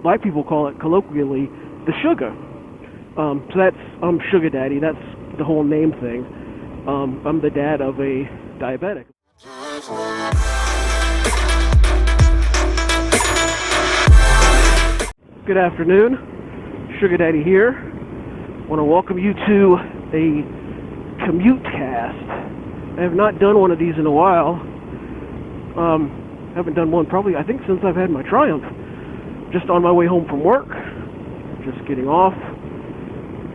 black people call it colloquially, the sugar. So that's Sugar Daddy. That's the whole name thing. I'm the dad of a diabetic. Good afternoon, Sugar Daddy here. I want to welcome you to a commute cast. I have not done one of these in a while. Haven't done one probably, I think, since I've had my Triumph. Just on my way home from work, just getting off,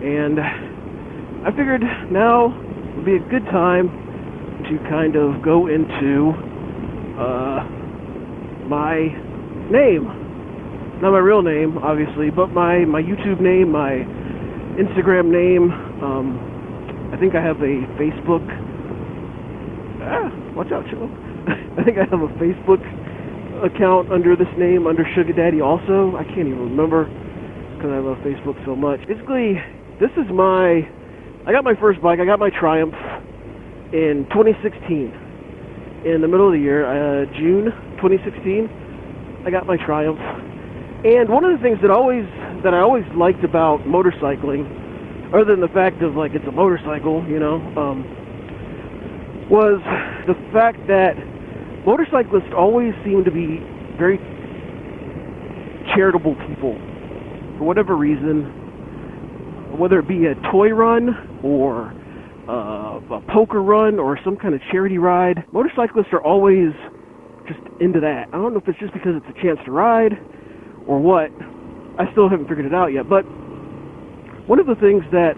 and I figured now would be a good time to kind of go into my name. Not my real name, obviously, but my YouTube name, my Instagram name. I think I have a Facebook. Watch out, Joe. I think I have a Facebook account under this name, under Sugar Daddy also. I can't even remember because I love Facebook so much. Basically, this is I got my first bike, I got my Triumph in 2016. In the middle of the year, June 2016, I got my Triumph. And one of the things that I always liked about motorcycling, other than the fact of like it's a motorcycle, was the fact that motorcyclists always seem to be very charitable people for whatever reason, whether it be a toy run or a poker run or some kind of charity ride. Motorcyclists are always just into that. I don't know if it's just because it's a chance to ride or what. I still haven't figured it out yet, but one of the things that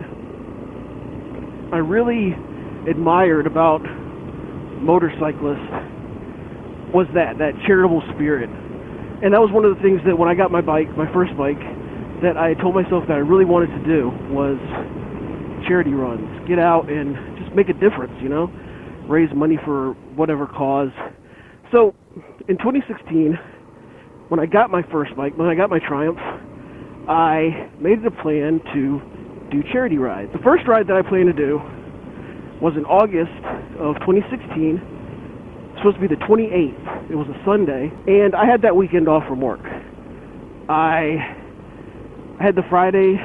I really admired about motorcyclists was that charitable spirit. And that was one of the things that when I got my bike, my first bike, that I told myself that I really wanted to do was charity runs. Get out and just make a difference, raise money for whatever cause. So in 2016, when I got my first bike, when I got my Triumph, I made it a plan to do charity rides. The first ride that I planned to do was in August of 2016. Supposed to be the 28th. It was a Sunday, and I had that weekend off from work. I had the Friday,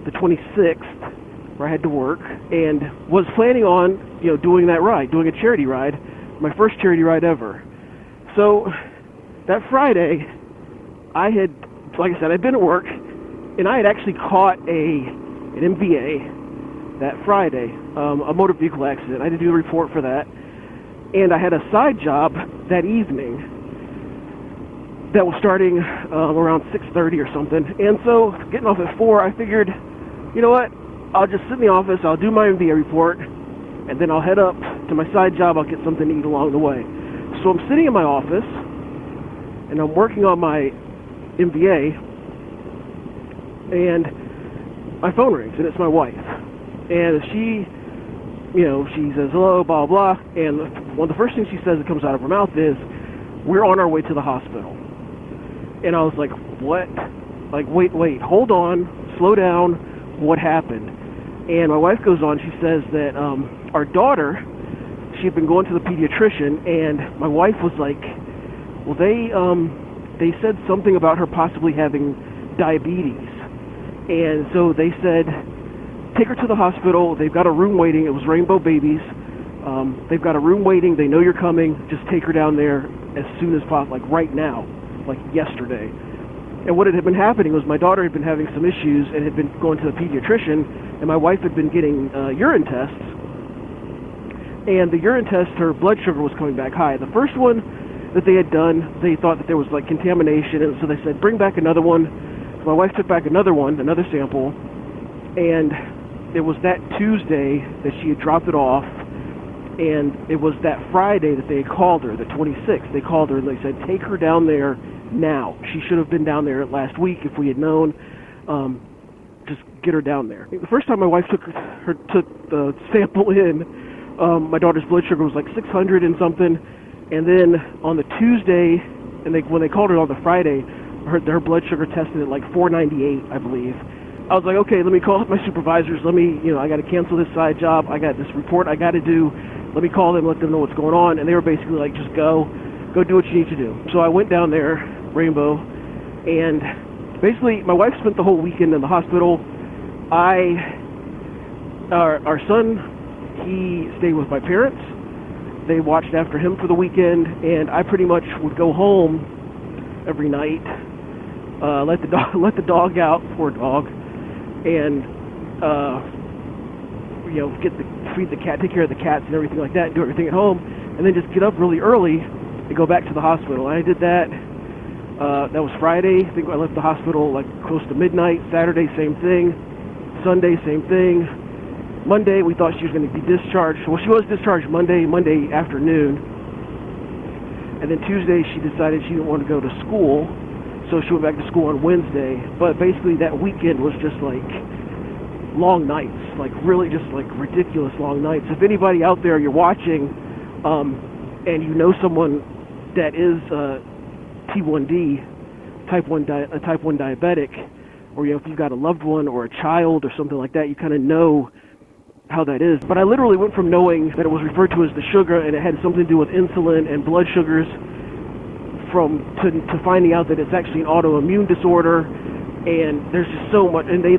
the 26th, where I had to work, and was planning on, doing that ride, doing a charity ride, my first charity ride ever. So that Friday, I had, like I said, I'd been at work, and I had actually caught an MVA that Friday, a motor vehicle accident. I had to do a report for that. And I had a side job that evening that was starting around 6:30 or something. And so, getting off at 4, I figured, you know what? I'll just sit in the office, I'll do my MVA report, and then I'll head up to my side job, I'll get something to eat along the way. So I'm sitting in my office, and I'm working on my MVA, and my phone rings, and it's my wife. And she says, hello, blah, blah, and one of the first things she says that comes out of her mouth is, we're on our way to the hospital. And I was like, what? Like, wait, hold on, slow down, what happened? And my wife goes on, she says that our daughter, she had been going to the pediatrician, and my wife was like, well, they said something about her possibly having diabetes. And so they said, take her to the hospital. They've got a room waiting. It was Rainbow Babies. They've got a room waiting. They know you're coming. Just take her down there as soon as possible, like right now, like yesterday. And what had been happening was my daughter had been having some issues and had been going to the pediatrician, and my wife had been getting urine tests. And the urine test, her blood sugar was coming back high. The first one that they had done, they thought that there was like contamination, and so they said, bring back another one. So my wife took back another one, another sample, and it was that Tuesday that she had dropped it off, and it was that Friday that they had called her, the 26th. They called her and they said, take her down there now. She should have been down there last week if we had known. Just get her down there. The first time my wife took the sample in, my daughter's blood sugar was like 600 and something, and then on the Tuesday, and when they called her on the Friday, her blood sugar tested at like 498, I believe. I was like, okay, let me call up my supervisors. I got to cancel this side job. I got this report I got to do. Let me call them, let them know what's going on. And they were basically like, just go do what you need to do. So I went down there, Rainbow, and basically, my wife spent the whole weekend in the hospital. Our son, he stayed with my parents. They watched after him for the weekend, and I pretty much would go home every night, let the dog out, poor dog, and feed the cat, take care of the cats and everything like that, and do everything at home, and then just get up really early and go back to the hospital. And I did that. That was Friday. I think I left the hospital like close to midnight. Saturday, same thing. Sunday, same thing. Monday, we thought she was going to be discharged. Well, she was discharged Monday afternoon. And then Tuesday, she decided she didn't want to go to school, so she went back to school on Wednesday. But basically, that weekend was just like long nights, like really just like ridiculous long nights. If anybody out there, you're watching, and you know someone that is T1D, type 1 diabetic, or if you've got a loved one or a child or something like that, you kind of know how that is. But I literally went from knowing that it was referred to as the sugar and it had something to do with insulin and blood sugars to finding out that it's actually an autoimmune disorder. And there's just so much, and they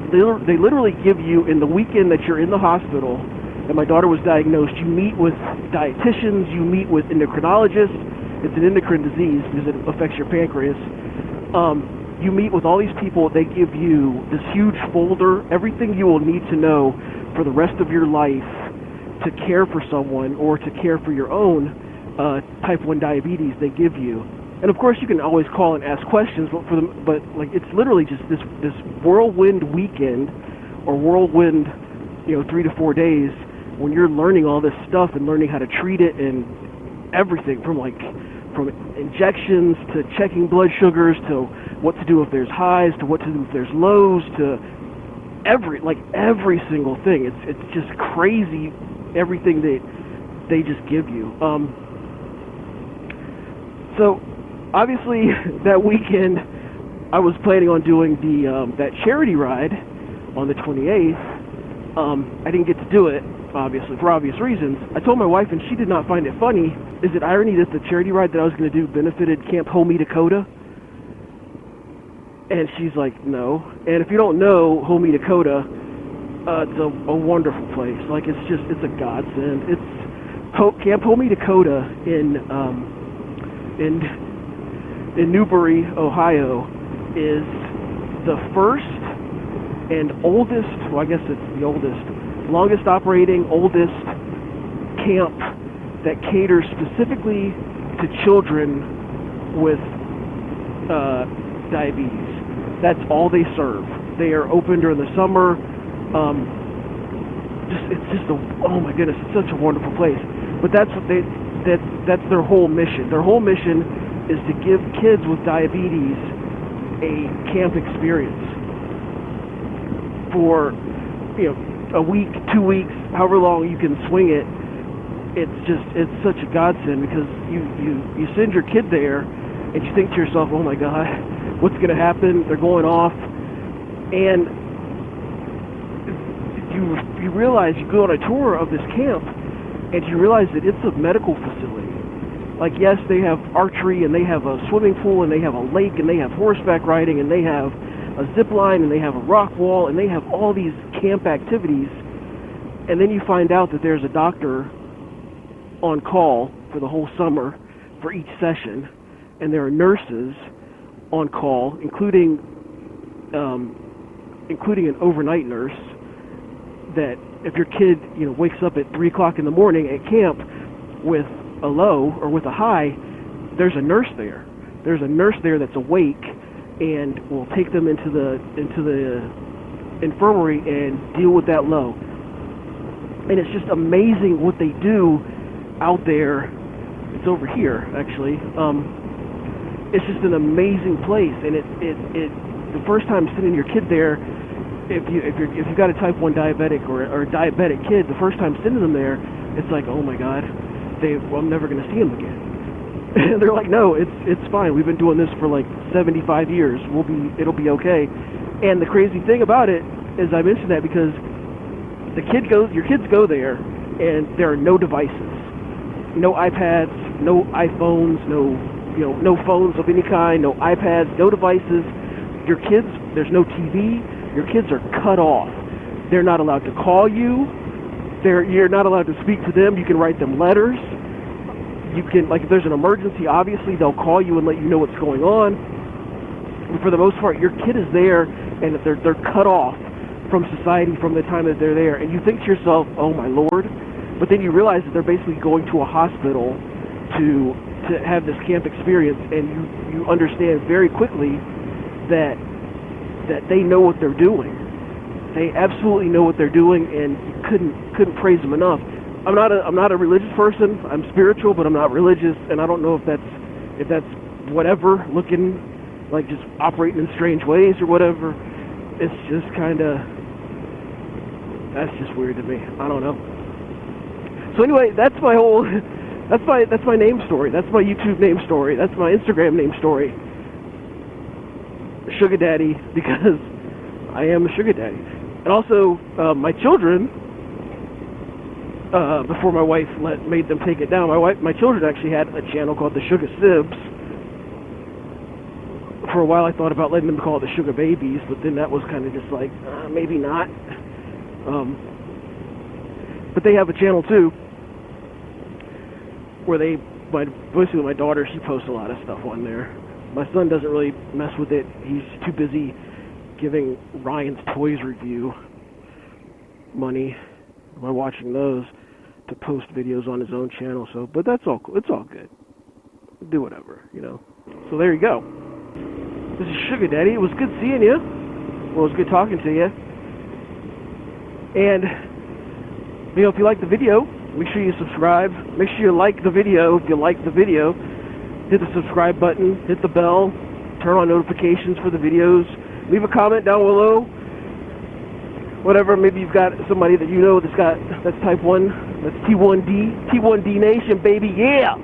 literally give you, in the weekend that you're in the hospital and my daughter was diagnosed, you meet with dietitians, you meet with endocrinologists. It's an endocrine disease because it affects your pancreas. You meet with all these people. They give you this huge folder, everything you will need to know for the rest of your life to care for someone or to care for your own type 1 diabetes. They give you, and of course you can always call and ask questions. But like it's literally just this whirlwind weekend or whirlwind, 3 to 4 days when you're learning all this stuff and learning how to treat it and everything from injections to checking blood sugars to what to do if there's highs to what to do if there's lows to every single thing. It's just crazy, everything that they just give you. So obviously that weekend I was planning on doing that charity ride on the 28th. I didn't get to do it, obviously, for obvious reasons. I told my wife, and she did not find it funny. Is it irony that the charity ride that I was going to do benefited Camp Ho Mita Koda? And she's like, no. And if you don't know Ho Mita Koda, it's a wonderful place. Like, it's a godsend. Camp Ho Mita Koda in Newbury, Ohio, is the first and oldest, well, I guess it's the oldest, longest operating, oldest camp that caters specifically to children with diabetes. That's all they serve. They are open during the summer. Oh my goodness, it's such a wonderful place. But that's their whole mission. Their whole mission is to give kids with diabetes a camp experience for a week, 2 weeks, however long you can swing it. It's such a godsend because you send your kid there and you think to yourself, oh my God, what's going to happen? They're going off. And you realize, you go on a tour of this camp and you realize that it's a medical facility. Like, yes, they have archery and they have a swimming pool and they have a lake and they have horseback riding and they have a zip line and they have a rock wall and they have all these camp activities. And then you find out that there's a doctor on call for the whole summer for each session, and there are nurses on call, including an overnight nurse, that if your kid wakes up at 3 o'clock in the morning at camp with a low or with a high, there's a nurse there. There's a nurse there that's awake and will take them into the infirmary and deal with that low. And it's just amazing what they do out there. It's over here, actually. It's just an amazing place, and it the first time sending your kid there, if you've got a type 1 diabetic or a diabetic kid, the first time sending them there, it's like, oh my God, I'm never going to see them again. And they're like, no, it's fine. We've been doing this for like 75 years. It'll be okay. And the crazy thing about it is, I mentioned that because your kids go there, and there are no devices, no iPads, no iPhones, no phones of any kind, no iPads, no devices. your kids, there's no TV. Your kids are cut off. They're not allowed to call you. You're not allowed to speak to them. You can write them letters. You can, like, if there's an emergency, obviously they'll call you and let you know what's going on. And for the most part, your kid is there, and they're cut off from society from the time that they're there. And you think to yourself, oh my Lord, but then you realize that they're basically going to a hospital to have this camp experience, and you understand very quickly that they know what they're doing. They absolutely know what they're doing, and you couldn't praise them enough. I'm not a religious person. I'm spiritual, but I'm not religious, and I don't know if that's whatever, looking like just operating in strange ways or whatever. It's just that's just weird to me. I don't know. So anyway, that's my name story. That's my YouTube name story. That's my Instagram name story. Sugar Daddy, because I am a sugar daddy. And also, my children, before my wife made them take it down, my children actually had a channel called the Sugar Sibs. For a while I thought about letting them call it the Sugar Babies, but then that was kind of just like, maybe not. But they have a channel too, where basically my daughter, she posts a lot of stuff on there. My son doesn't really mess with it. He's too busy giving Ryan's Toys review money by watching those to post videos on his own channel. So, but that's all cool. It's all good. Do whatever, you know. So there you go. This is Sugar Daddy. It was good seeing you. Well, it was good talking to you. And, you know, if you like the video, make sure you subscribe. Make sure you like the video if you like the video. Hit the subscribe button. Hit the bell. Turn on notifications for the videos. Leave a comment down below. Whatever, maybe you've got somebody that you know that's type 1. That's T1D. T1D Nation, baby, yeah!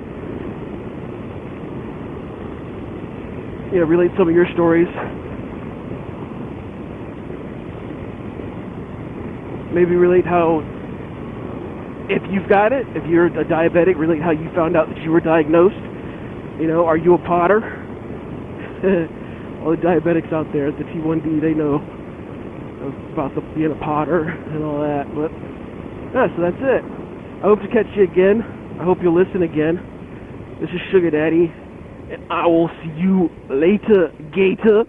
You know, relate some of your stories. Maybe relate how, if you've got it, if you're a diabetic, relate how you found out that you were diagnosed. You know, are you a potter? All the diabetics out there, the T1D, they know about being a potter and all that. But, yeah, so that's it. I hope to catch you again. I hope you'll listen again. This is Sugar Daddy, and I will see you later, Gator.